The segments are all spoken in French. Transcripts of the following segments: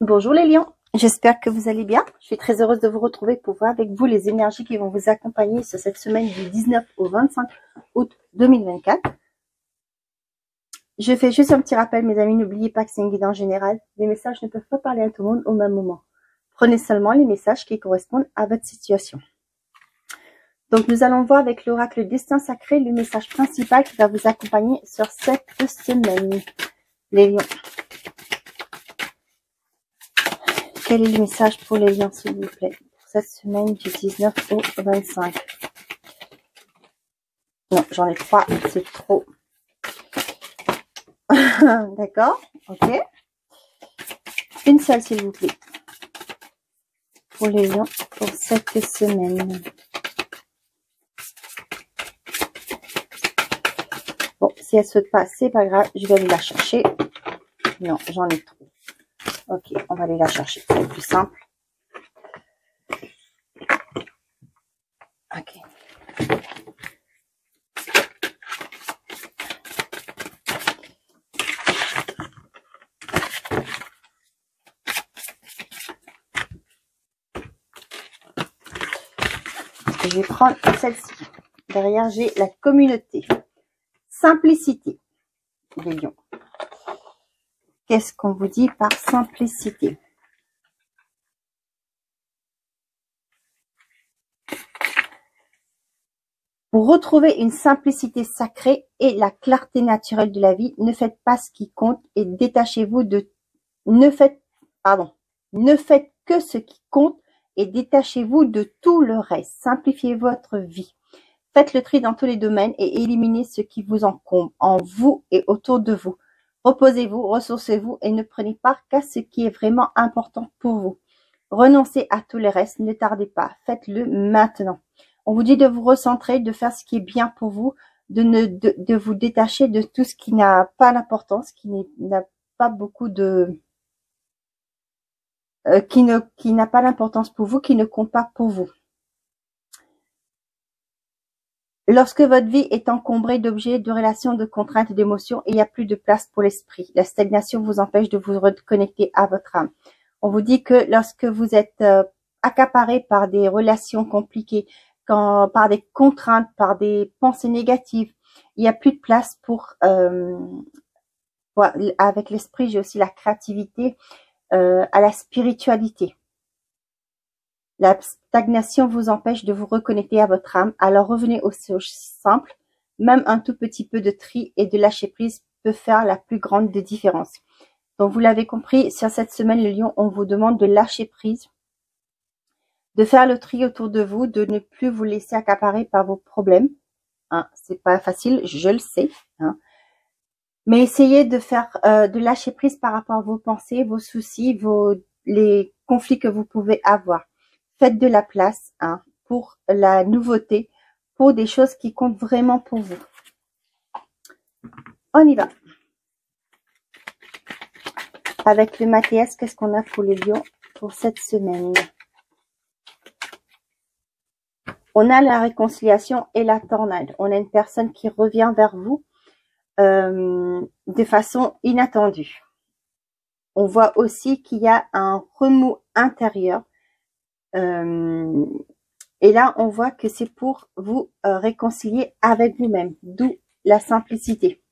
Bonjour les lions, j'espère que vous allez bien. Je suis très heureuse de vous retrouver pour voir avec vous les énergies qui vont vous accompagner sur cette semaine du 19 au 25 août 2024. Je fais juste un petit rappel, mes amis, n'oubliez pas que c'est une guide en général. Les messages ne peuvent pas parler à tout le monde au même moment. Prenez seulement les messages qui correspondent à votre situation. Donc nous allons voir avec l'oracle Destin Sacré le message principal qui va vous accompagner sur cette semaine. Les lions. Quel est le message pour les lions, s'il vous plaît, pour cette semaine du 19 au 25? Non, j'en ai 3, c'est trop. D'accord, ok. Une seule, s'il vous plaît, pour les lions, pour cette semaine. Bon, si elle saute pas, c'est pas grave, je vais aller la chercher. Non, j'en ai trop. Ok, on va aller la chercher, c'est plus simple. Ok. Je vais prendre celle-ci. Derrière, j'ai la communauté. Simplicité, les lions. Qu'est-ce qu'on vous dit par simplicité? Pour retrouver une simplicité sacrée et la clarté naturelle de la vie, ne faites pas ce qui compte et détachez-vous de... Ne faites que ce qui compte et détachez-vous de tout le reste. Simplifiez votre vie. Faites le tri dans tous les domaines et éliminez ce qui vous encombre en vous et autour de vous. Reposez-vous, ressourcez-vous et ne prenez part qu'à ce qui est vraiment important pour vous. Renoncez à tout le reste, ne tardez pas, faites-le maintenant. On vous dit de vous recentrer, de faire ce qui est bien pour vous, de vous détacher de tout ce qui n'a pas d'importance, qui n'a pas beaucoup de... qui n'a pas d'importance pour vous, qui ne compte pas pour vous. Lorsque votre vie est encombrée d'objets, de relations, de contraintes et d'émotions, il n'y a plus de place pour l'esprit. La stagnation vous empêche de vous reconnecter à votre âme. On vous dit que lorsque vous êtes accaparé par des relations compliquées, par des contraintes, par des pensées négatives, il n'y a plus de place pour... avec l'esprit, j'ai aussi la créativité, à la spiritualité. La stagnation vous empêche de vous reconnecter à votre âme, alors revenez aux choses simples. Même un tout petit peu de tri et de lâcher prise peut faire la plus grande des différences. Donc vous l'avez compris, sur cette semaine, le lion, on vous demande de lâcher prise, de faire le tri autour de vous, de ne plus vous laisser accaparer par vos problèmes. Hein, c'est pas facile, je le sais. Hein. Mais essayez de faire, de lâcher prise par rapport à vos pensées, vos soucis, les conflits que vous pouvez avoir. Faites de la place pour la nouveauté, pour des choses qui comptent vraiment pour vous. On y va. Avec le Mathias, qu'est-ce qu'on a pour les lions pour cette semaine? On a la réconciliation et la tornade. On a une personne qui revient vers vous de façon inattendue. On voit aussi qu'il y a un remous intérieur. Et là, on voit que c'est pour vous réconcilier avec vous-même, d'où la simplicité.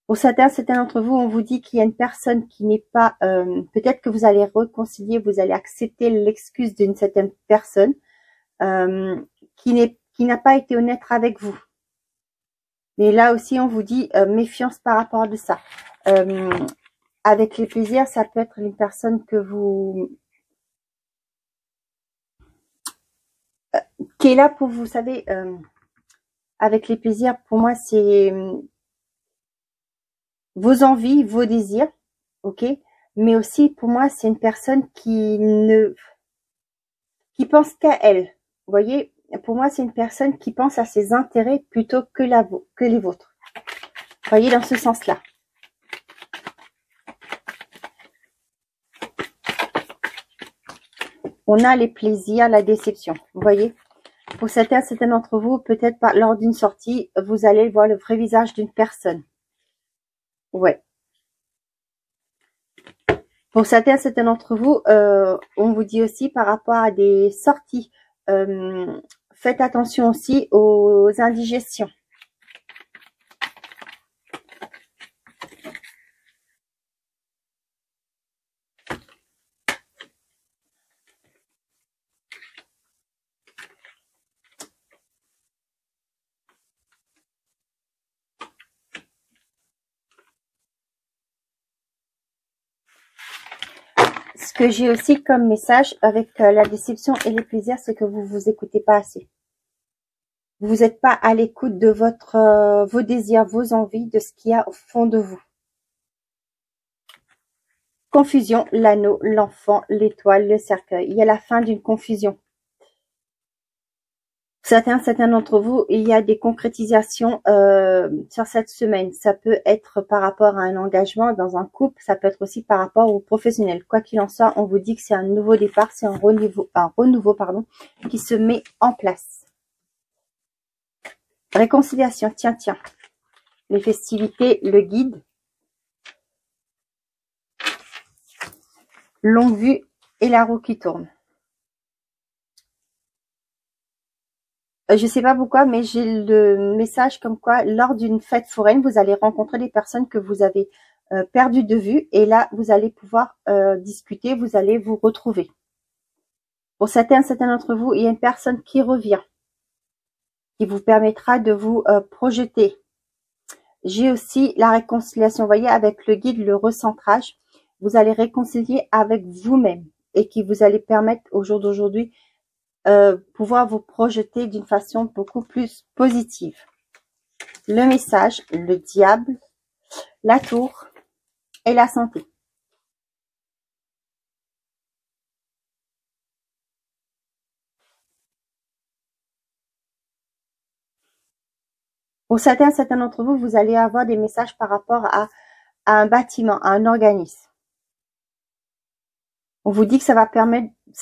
Pour certains d'entre vous, on vous dit qu'il y a une personne qui n'est pas... peut-être que vous allez réconcilier, vous allez accepter l'excuse d'une certaine personne qui n'a pas été honnête avec vous. Mais là aussi, on vous dit méfiance par rapport à ça. Avec les plaisirs, ça peut être une personne que vous... qui est là pour vous savez, avec les plaisirs, pour moi, c'est vos envies, vos désirs, ok, mais aussi pour moi, c'est une personne qui pense qu'à elle. Vous voyez, pour moi, c'est une personne qui pense à ses intérêts plutôt que les vôtres. Vous voyez, dans ce sens-là. On a les plaisirs, la déception. Vous voyez, pour certains d'entre vous, peut-être lors d'une sortie, vous allez voir le vrai visage d'une personne. Ouais. Pour certains d'entre vous, on vous dit aussi par rapport à des sorties, faites attention aussi aux indigestions. Ce que j'ai aussi comme message avec la déception et les plaisirs, c'est que vous vous écoutez pas assez. Vous n'êtes pas à l'écoute de vos désirs, vos envies, de ce qu'il y a au fond de vous. Confusion, l'anneau, l'enfant, l'étoile, le cercueil. Il y a la fin d'une confusion. Certains d'entre vous, il y a des concrétisations sur cette semaine. Ça peut être par rapport à un engagement dans un couple, ça peut être aussi par rapport au professionnel. Quoi qu'il en soit, on vous dit que c'est un nouveau départ, c'est un renouveau, qui se met en place. Réconciliation, tiens. Les festivités, le guide. Longue vue et la roue qui tourne. Je sais pas pourquoi, mais j'ai le message comme quoi, lors d'une fête foraine, vous allez rencontrer des personnes que vous avez perdues de vue. Et là, vous allez pouvoir discuter, vous allez vous retrouver. Pour certains d'entre vous, il y a une personne qui revient, qui vous permettra de vous projeter. J'ai aussi la réconciliation, vous voyez, avec le guide, le recentrage. Vous allez réconcilier avec vous-même et qui vous allez permettre au jour d'aujourd'hui pouvoir vous projeter d'une façon beaucoup plus positive. Le message, le diable, la tour et la santé. Pour certains d'entre vous, vous allez avoir des messages par rapport à un bâtiment, à un organisme. On vous dit que ça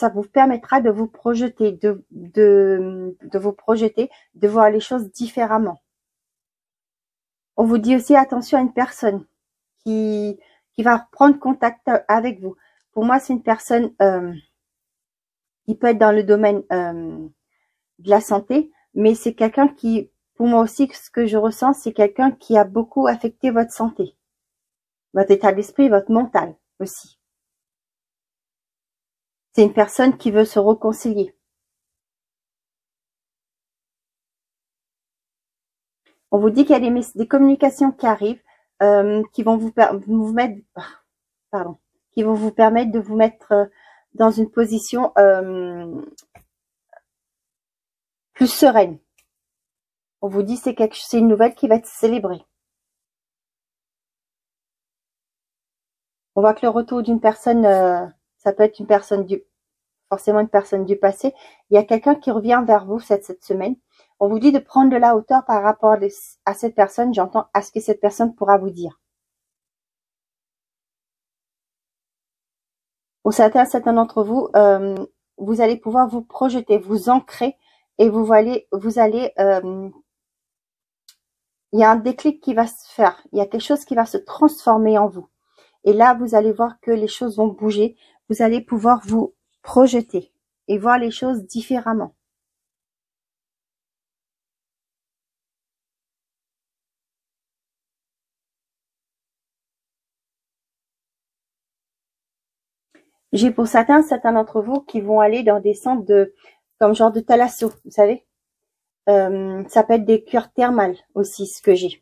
vous permettra de vous projeter, de voir les choses différemment. On vous dit aussi attention à une personne qui va prendre contact avec vous. Pour moi, c'est une personne qui peut être dans le domaine de la santé, mais c'est quelqu'un qui, pour moi aussi, ce que je ressens, c'est quelqu'un qui a beaucoup affecté votre santé, votre état d'esprit, votre mental aussi. C'est une personne qui veut se réconcilier. On vous dit qu'il y a des communications qui arrivent, qui vont vous permettre de vous mettre dans une position plus sereine. On vous dit c'est une nouvelle qui va être célébrée. On voit que le retour d'une personne, ça peut être forcément une personne du passé. Il y a quelqu'un qui revient vers vous cette semaine. On vous dit de prendre de la hauteur par rapport à cette personne. J'entends à ce que cette personne pourra vous dire. Pour certains d'entre vous, vous allez pouvoir vous projeter, vous ancrer et il y a un déclic qui va se faire. Il y a quelque chose qui va se transformer en vous. Et là, vous allez voir que les choses vont bouger. Vous allez pouvoir vous projeter et voir les choses différemment. J'ai pour certains d'entre vous qui vont aller dans des centres comme genre de thalasso, vous savez. Ça peut être des cures thermales aussi, ce que j'ai.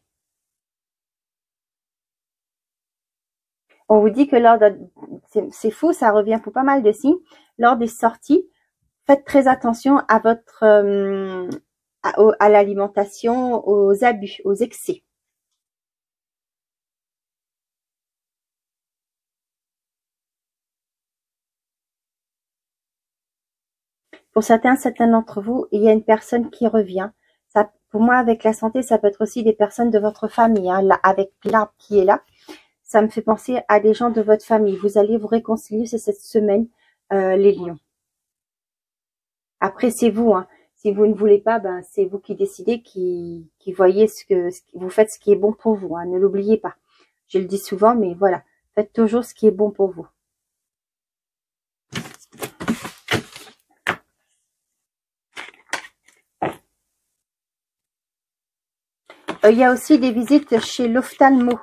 On vous dit que c'est fou, ça revient pour pas mal de signes. Lors des sorties, faites très attention à à l'alimentation, aux abus, aux excès. Pour certains d'entre vous, il y a une personne qui revient. Ça, pour moi, avec la santé, ça peut être aussi des personnes de votre famille. Hein, là, avec l'arbre qui est là, ça me fait penser à des gens de votre famille. Vous allez vous réconcilier cette semaine, les lions. Après, c'est vous. Hein. Si vous ne voulez pas, ben c'est vous qui décidez, qui voyez vous faites ce qui est bon pour vous. Hein, ne l'oubliez pas. Je le dis souvent, mais voilà, faites toujours ce qui est bon pour vous. Il y a aussi des visites chez l'ophtalmo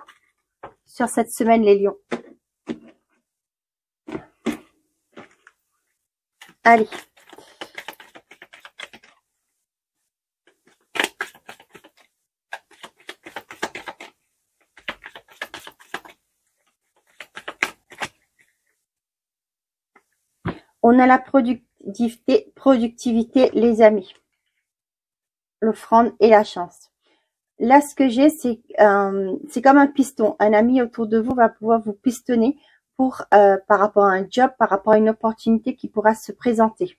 sur cette semaine, les lions. Allez. On a la productivité, les amis. L'offrande et la chance. Là, ce que j'ai, c'est comme un piston. Un ami autour de vous va pouvoir vous pistonner pour par rapport à un job, par rapport à une opportunité qui pourra se présenter.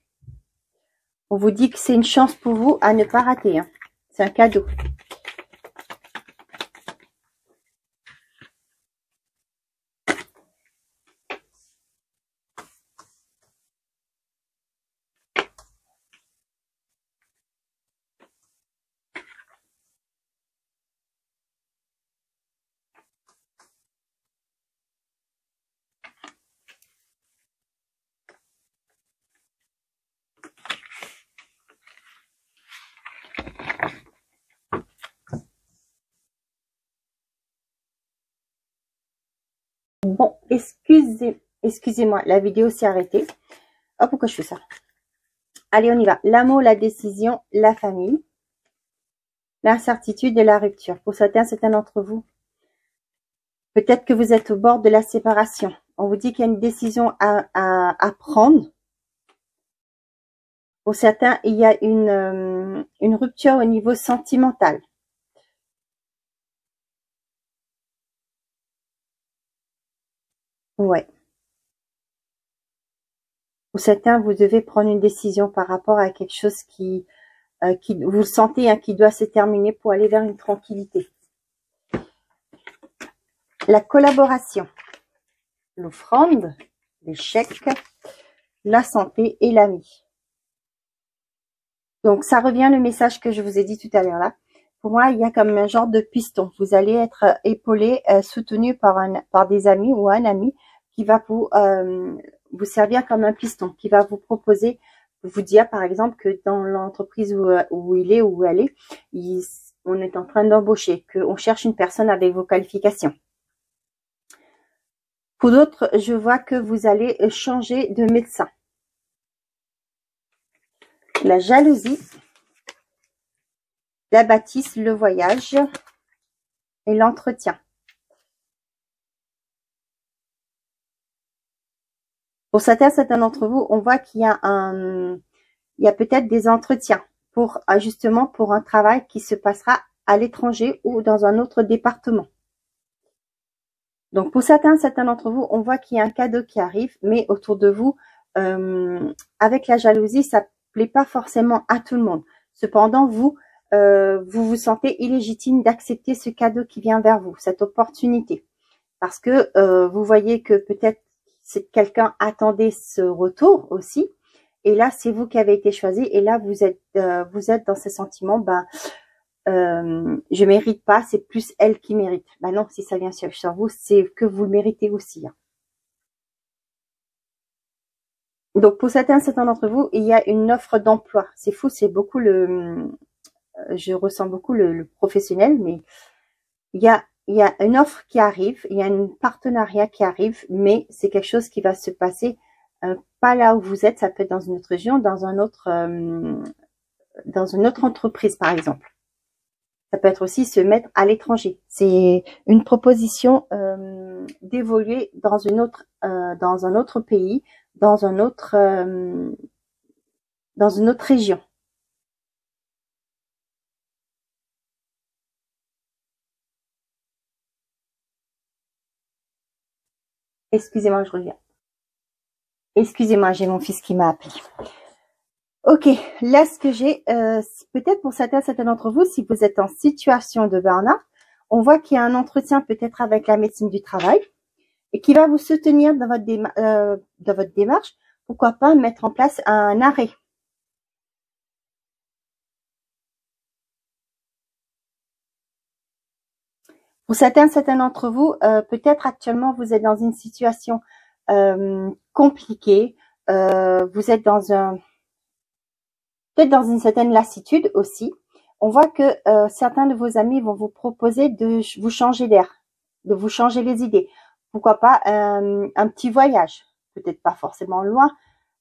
On vous dit que c'est une chance pour vous à ne pas rater. Hein. C'est un cadeau. Bon, excusez-moi, la vidéo s'est arrêtée. Oh, pourquoi je fais ça? Allez, on y va. L'amour, la décision, la famille, l'incertitude et la rupture. Pour certains d'entre vous, peut-être que vous êtes au bord de la séparation. On vous dit qu'il y a une décision à prendre. Pour certains, il y a une rupture au niveau sentimental. Ouais. Pour certains, vous devez prendre une décision par rapport à quelque chose qui vous le sentez, hein, qui doit se terminer pour aller vers une tranquillité. La collaboration, l'offrande, l'échec, la santé et l'ami. Donc, ça revient le message que je vous ai dit tout à l'heure là. Pour moi, il y a comme un genre de piston. Vous allez être épaulé, soutenu par des amis ou un ami qui va vous servir comme un piston, qui va vous proposer, vous dire par exemple que dans l'entreprise où il est ou où elle est, on est en train d'embaucher, qu'on cherche une personne avec vos qualifications. Pour d'autres, je vois que vous allez changer de médecin. La jalousie, la bâtisse, le voyage et l'entretien. Pour certains d'entre vous, on voit qu'il y a peut-être des entretiens pour justement pour un travail qui se passera à l'étranger ou dans un autre département. Donc pour certains d'entre vous, on voit qu'il y a un cadeau qui arrive, mais autour de vous, avec la jalousie, ça plaît pas forcément à tout le monde. Cependant, vous vous sentez illégitime d'accepter ce cadeau qui vient vers vous, cette opportunité, parce que vous voyez que peut-être quelqu'un attendait ce retour aussi, et là c'est vous qui avez été choisi, et là vous êtes dans ce sentiment, je mérite pas, c'est plus elle qui mérite. Ben non, si ça vient sur vous, c'est que vous le méritez aussi. Hein. Donc pour certains d'entre vous, il y a une offre d'emploi. C'est fou, c'est beaucoup je ressens beaucoup le professionnel, mais il y a une offre qui arrive, il y a un partenariat qui arrive, mais c'est quelque chose qui va se passer pas là où vous êtes, ça peut être dans une autre région, dans une autre entreprise par exemple. Ça peut être aussi se mettre à l'étranger. C'est une proposition d'évoluer dans un autre pays, dans une autre région. Excusez-moi, je reviens. Excusez-moi, j'ai mon fils qui m'a appelé. Ok, là ce que j'ai, peut-être pour certains d'entre vous, si vous êtes en situation de burn-out, on voit qu'il y a un entretien peut-être avec la médecine du travail et qui va vous soutenir dans votre démarche. Pourquoi pas mettre en place un arrêt. Pour certains d'entre vous, peut-être actuellement vous êtes dans une situation compliquée, vous êtes peut-être dans une certaine lassitude aussi. On voit que certains de vos amis vont vous proposer de vous changer d'air, de vous changer les idées. Pourquoi pas un petit voyage, peut-être pas forcément loin.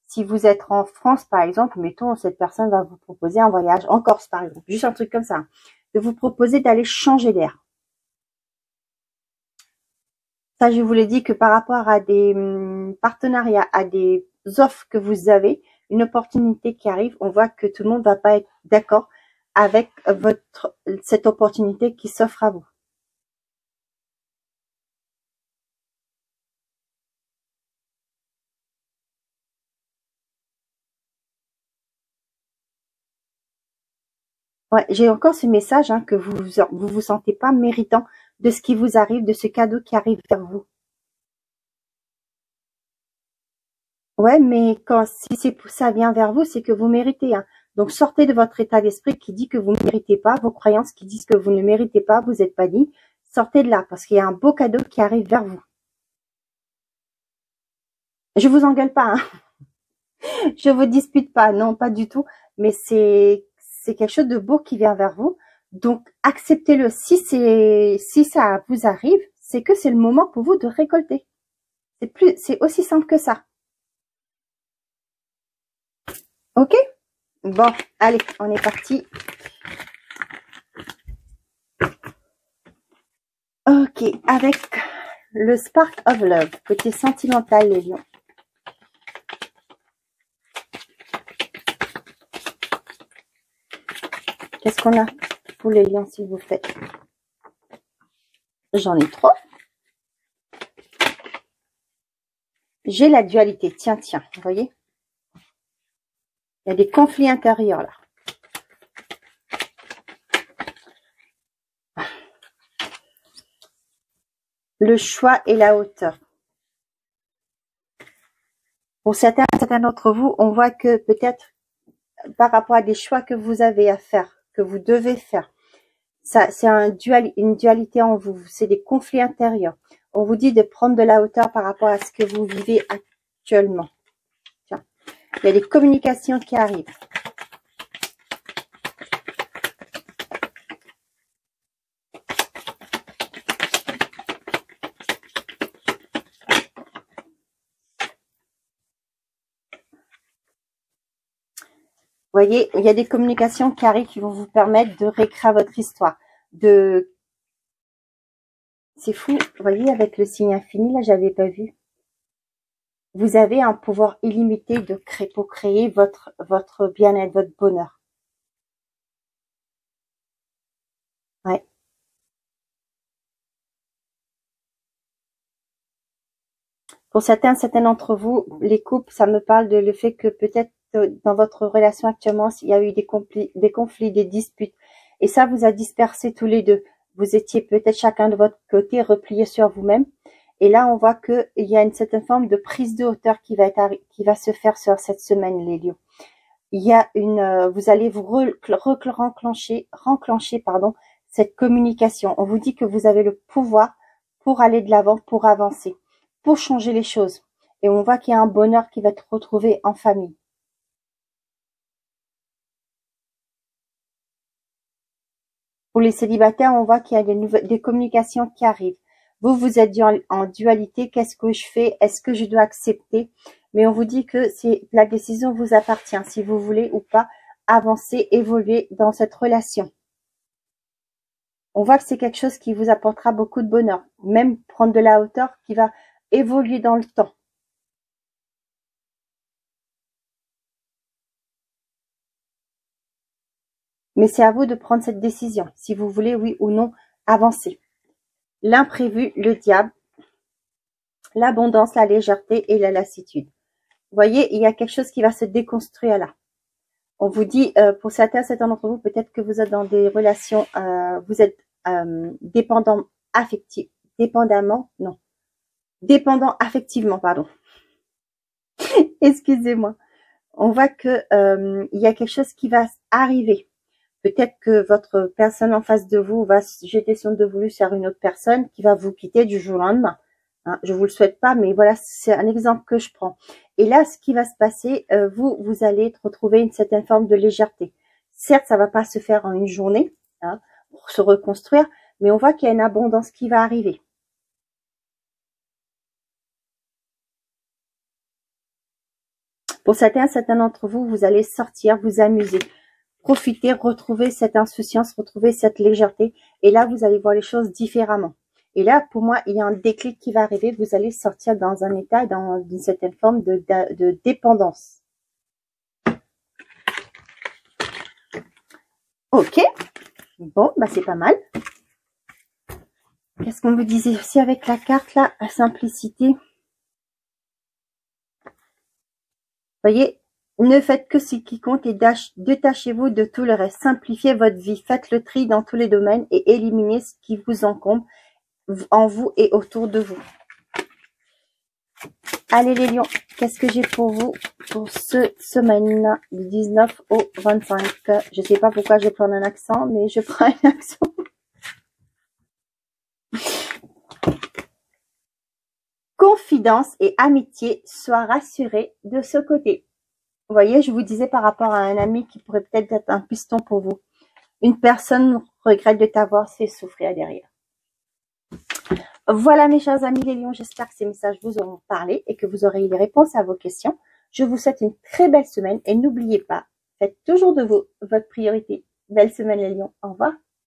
Si vous êtes en France, par exemple, mettons, cette personne va vous proposer un voyage en Corse, par exemple, juste un truc comme ça, de vous proposer d'aller changer d'air. Ça, je vous l'ai dit que par rapport à des partenariats, à des offres que vous avez, une opportunité qui arrive, on voit que tout le monde va pas être d'accord avec cette opportunité qui s'offre à vous. Ouais, j'ai encore ce message que vous sentez pas méritant de ce qui vous arrive, de ce cadeau qui arrive vers vous. Ouais, mais si ça vient vers vous, c'est que vous méritez. Donc sortez de votre état d'esprit qui dit que vous ne méritez pas, vos croyances qui disent que vous ne méritez pas, vous n'êtes pas digne. Sortez de là parce qu'il y a un beau cadeau qui arrive vers vous. Je vous engueule pas, je vous dispute pas, non, pas du tout. Mais c'est quelque chose de beau qui vient vers vous. Donc acceptez-le. Si ça vous arrive, c'est que c'est le moment pour vous de récolter. C'est aussi simple que ça. Ok? Bon, allez, on est parti. Ok, avec le Spark of Love, côté sentimental, les lions. Qu'est-ce qu'on a pour les lions, s'il vous plaît? J'en ai 3. J'ai la dualité. Tiens, vous voyez? Il y a des conflits intérieurs, là. Le choix et la hauteur. Pour certains d'entre vous, on voit que peut-être par rapport à des choix que vous avez à faire, que vous devez faire, ça, c'est une dualité en vous, c'est des conflits intérieurs. On vous dit de prendre de la hauteur par rapport à ce que vous vivez actuellement. Tiens, il y a des communications qui arrivent. Vous voyez, il y a des communications qui arrivent qui vont vous permettre de réécrire votre histoire. C'est fou, vous voyez, avec le signe infini, là, j'avais pas vu. Vous avez un pouvoir illimité pour créer votre bien-être, votre bonheur. Ouais. Pour certains d'entre vous, les couples, ça me parle de le fait que peut-être dans votre relation actuellement, il y a eu des conflits, des disputes. Et ça vous a dispersé tous les deux. Vous étiez peut-être chacun de votre côté replié sur vous-même. Et là, on voit qu'il y a une certaine forme de prise de hauteur qui va se faire sur cette semaine, les lions. Il y a vous allez vous renclencher, cette communication. On vous dit que vous avez le pouvoir pour aller de l'avant, pour avancer, pour changer les choses. Et on voit qu'il y a un bonheur qui va être retrouvé en famille. Pour les célibataires, on voit qu'il y a des communications qui arrivent. Vous êtes en dualité. Qu'est-ce que je fais? Est-ce que je dois accepter? Mais on vous dit que la décision vous appartient. Si vous voulez ou pas avancer, évoluer dans cette relation. On voit que c'est quelque chose qui vous apportera beaucoup de bonheur. Même prendre de la hauteur qui va évoluer dans le temps. Mais c'est à vous de prendre cette décision, si vous voulez, oui ou non, avancer. L'imprévu, le diable, l'abondance, la légèreté et la lassitude. Vous voyez, il y a quelque chose qui va se déconstruire là. On vous dit, pour certains d'entre vous, peut-être que vous êtes dans des relations, vous êtes dépendant affectivement, pardon. Excusez-moi. On voit que il y a quelque chose qui va arriver. Peut-être que votre personne en face de vous va jeter son dévolu sur une autre personne qui va vous quitter du jour au lendemain. Je vous le souhaite pas, mais voilà, c'est un exemple que je prends. Et là, ce qui va se passer, vous allez retrouver une certaine forme de légèreté. Certes, ça va pas se faire en une journée, hein, pour se reconstruire, mais on voit qu'il y a une abondance qui va arriver. Pour certains d'entre vous, vous allez sortir, vous amuser, profiter, retrouver cette insouciance, retrouver cette légèreté. Et là, vous allez voir les choses différemment. Et là, pour moi, il y a un déclic qui va arriver. Vous allez sortir dans un état, dans une certaine forme de dépendance. Ok. Bon, bah c'est pas mal. Qu'est-ce qu'on vous disait aussi avec la carte là, la simplicité. Voyez, ne faites que ce qui compte et détachez-vous de tout le reste. Simplifiez votre vie, faites le tri dans tous les domaines et éliminez ce qui vous encombre en vous et autour de vous. Allez les lions, qu'est-ce que j'ai pour vous pour ce semaine du 19 au 25? Je sais pas pourquoi je prends un accent, mais je prends un accent. Confidence et amitié, sois rassuré de ce côté. Vous voyez, je vous disais par rapport à un ami qui pourrait peut-être être un piston pour vous. Une personne regrette de t'avoir fait souffrir derrière. Voilà mes chers amis les lions, j'espère que ces messages vous auront parlé et que vous aurez eu les réponses à vos questions. Je vous souhaite une très belle semaine et n'oubliez pas, faites toujours de vous votre priorité. Belle semaine les lions, au revoir.